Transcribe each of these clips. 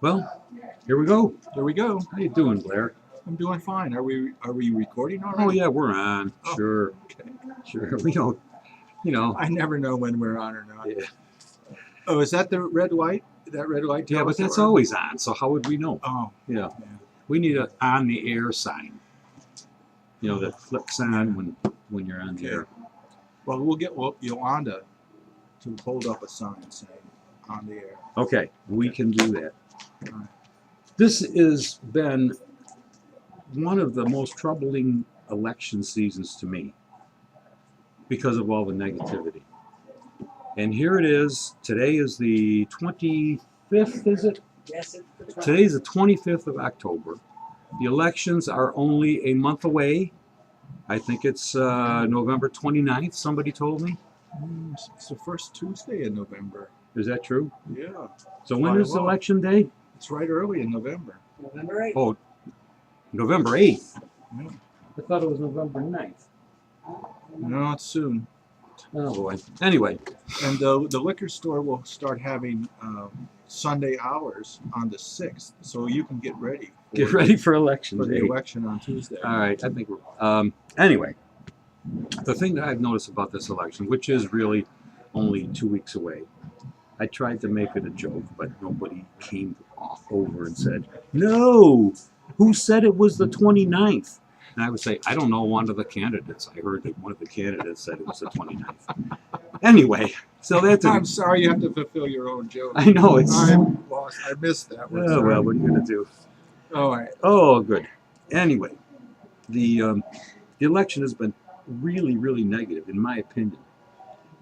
Well, here we go. There we go. How you doing, Blair? I'm doing fine. Are we recording Oh already? yeah, we're on. Oh, Sure, okay. sure. We don't, you know. I never know when we're on or not. Yeah, Oh, is that the red light? That red light yeah, tell but us that's we're on? always on. So how would we know? Oh, Yeah, yeah. we need a on the air sign. That flips on when you're on the Okay. air. Well, we'll get Yolanda to hold up a sign saying on the air. Okay, we can do that. All right. This has been one of the most troubling election seasons to me because of all the negativity. And here it is. Today is the 25th, is it? Yes, it's the 12th. Today's the 25th of October. The elections are only a month away. I think it's November 29th, somebody told me. It's the first Tuesday in November. Is that true? Yeah, So when is Well, election day? it's right early in November. November 8th. Oh, November 8th. Yeah. I thought it was November 9th. No, it's soon. Oh boy. Anyway, And the liquor store will start having Sunday hours on the 6th, so you can get ready. get ready for election for day. the election on Tuesday. All right, I think we're. Anyway, the thing that I've noticed about this election, which is really only 2 weeks away, I tried to make it a joke, but nobody came over and said, no, who said it was the 29th? And I would say, I don't know one of the candidates. I heard that one of the candidates said it was the 29th. Anyway, so that's I'm sorry you have to fulfill your own joke. I know it's. I'm lost. I missed that one. Oh, Sorry. well, what are you going to do? All right. Oh, good. Anyway, the election has been really, really negative, in my opinion,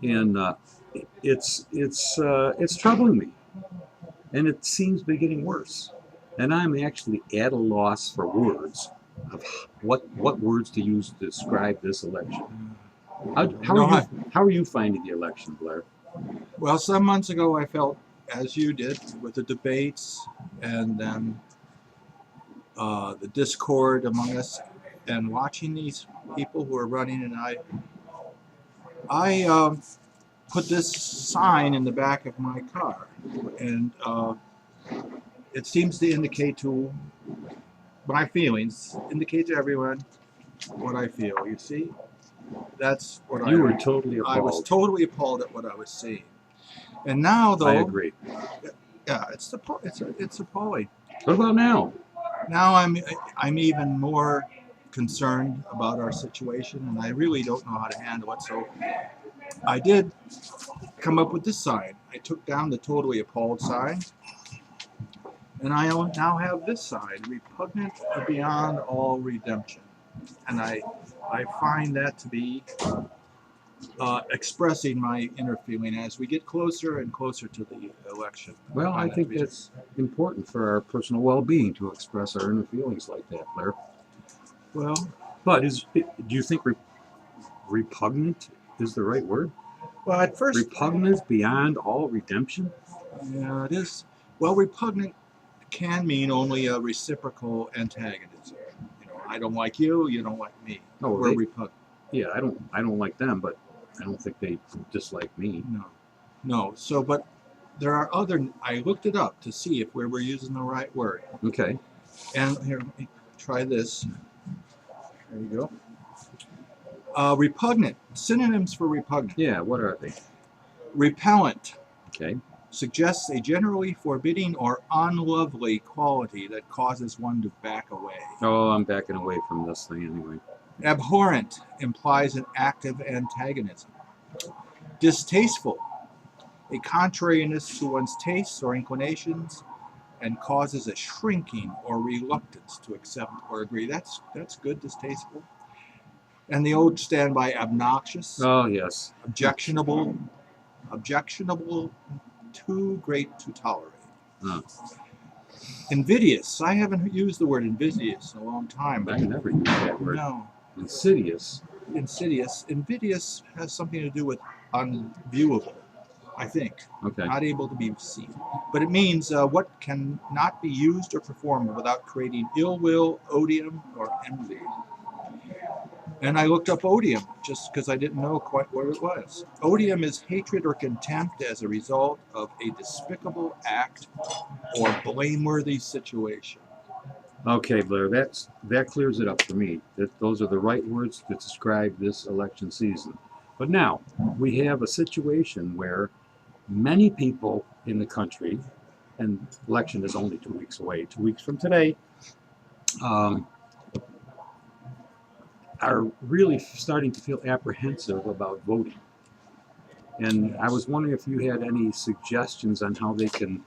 and it's troubling me, and it seems to be getting worse. And I'm actually at a loss for words of what words to use to describe this election. How are you finding the election, Blair? Well, some months ago I felt as you did with the debates and then the discord among us and watching these people who are running, and I put this sign in the back of my car, and it seems to indicate to my feelings, indicate to everyone what I feel. You see, that's what You were totally I was appalled. totally appalled at what I was seeing. And now, though, I agree. yeah, it's appalling. What about now? Now I'm even more concerned about our situation, and I really don't know how to handle it. So I did come up with this sign. I took down the totally appalled sign, and I now have this sign, repugnant beyond all redemption. And I find that to be expressing my inner feeling as we get closer and closer to the election. Well, I think that's important for our personal well-being to express our inner feelings like that, Blair. Well, But do you think repugnant is the right word? well, at first, Repugnant beyond all redemption? yeah, it is. Well, repugnant can mean only a reciprocal antagonism. I don't like you, you don't like me. No, We're repugnant. Yeah, I don't like them, but I don't think they dislike me. No. So, but there are other. I looked it up to see if we were using the right word. Okay. And here, let me try this. There you go. Repugnant. Synonyms for repugnant. Yeah, what are they? Repellent. Okay. Suggests a generally forbidding or unlovely quality that causes one to back away. Oh, I'm backing away from this thing anyway. Abhorrent implies an active antagonism. Distasteful, a contrariness to one's tastes or inclinations, and causes a shrinking or reluctance to accept or agree. That's good, distasteful. And the old standby, obnoxious, Oh, yes. objectionable, too great to tolerate. Oh. Invidious. I haven't used the word invidious in a long time, I but never use that word. no. Insidious. Insidious. Invidious has something to do with unviewable, I think. Okay. Not able to be seen. But it means what can not be used or performed without creating ill will, odium, or envy. And I looked up odium just because I didn't know quite what it was. Odium is hatred or contempt as a result of a despicable act or blameworthy situation. Okay, Blair, that clears it up for me. Those are the right words to describe this election season. But now we have a situation where many people in the country, and election is only 2 weeks away, 2 weeks from today, um, are really starting to feel apprehensive about voting. And I was wondering if you had any suggestions on how they can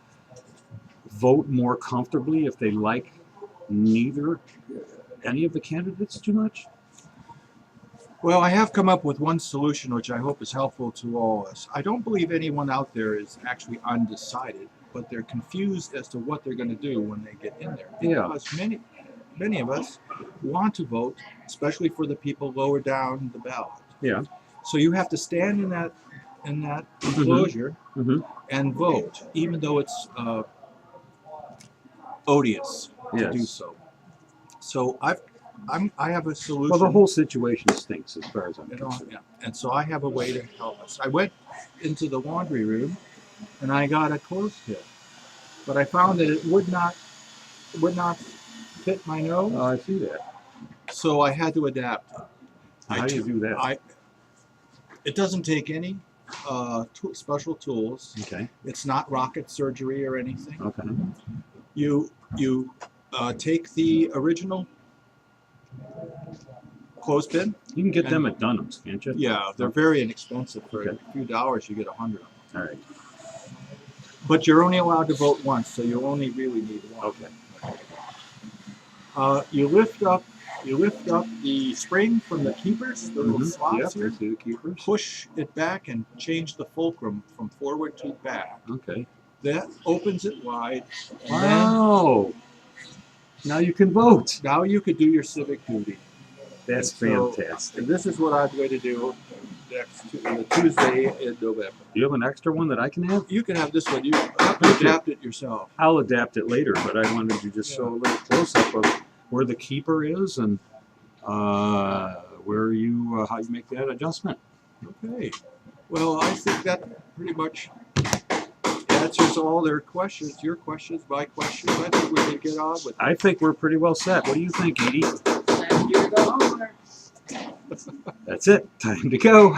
vote more comfortably if they like neither any of the candidates too much. Well, I have come up with one solution which I hope is helpful to all of us. I don't believe anyone out there is actually undecided, but they're confused as to what they're going to do when they get in there. Yeah. Because many of us want to vote, especially for the people lower down the ballot. Yeah. So you have to stand in that enclosure Mm-hmm. and vote, even though it's odious to do Yes. so. So I have a solution. Well, the whole situation stinks as far as I'm concerned. Yeah. And so I have a way to help us. I went into the laundry room and I got a clothespin, but I found that it would not fit my nose. Oh, I see that. So I had to adapt. How do you do that? It doesn't take any special tools. Okay. It's not rocket surgery or anything. Okay. You take the original clothespin. You can get them at Dunham's, can't you? Yeah, they're very inexpensive. For Okay. a few dollars, you get 100 of them. All right. But you're only allowed to vote once, so you only really need one. Okay. You lift up the spring from the keepers, the little slots Yep, here. I see the keepers. Push it back and change the fulcrum from forward to back. Okay. That opens it wide. And Wow. Now you can vote. now you could do your civic duty. That's So- fantastic. And this is what I'm going to do next Tuesday in November. Do you have an extra one that I can have? You can have this one. You have to Thank you. adapt it yourself. I'll adapt it later, but I wanted to just show a little close-up of where the keeper is and where you how you make that adjustment. Okay. Well, I think that pretty much answers all their questions. Your questions, my questions. I think we can get on with it. I think we're pretty well set. What do you think, Edie? Time for you to go home, sir. That's it. Time to go.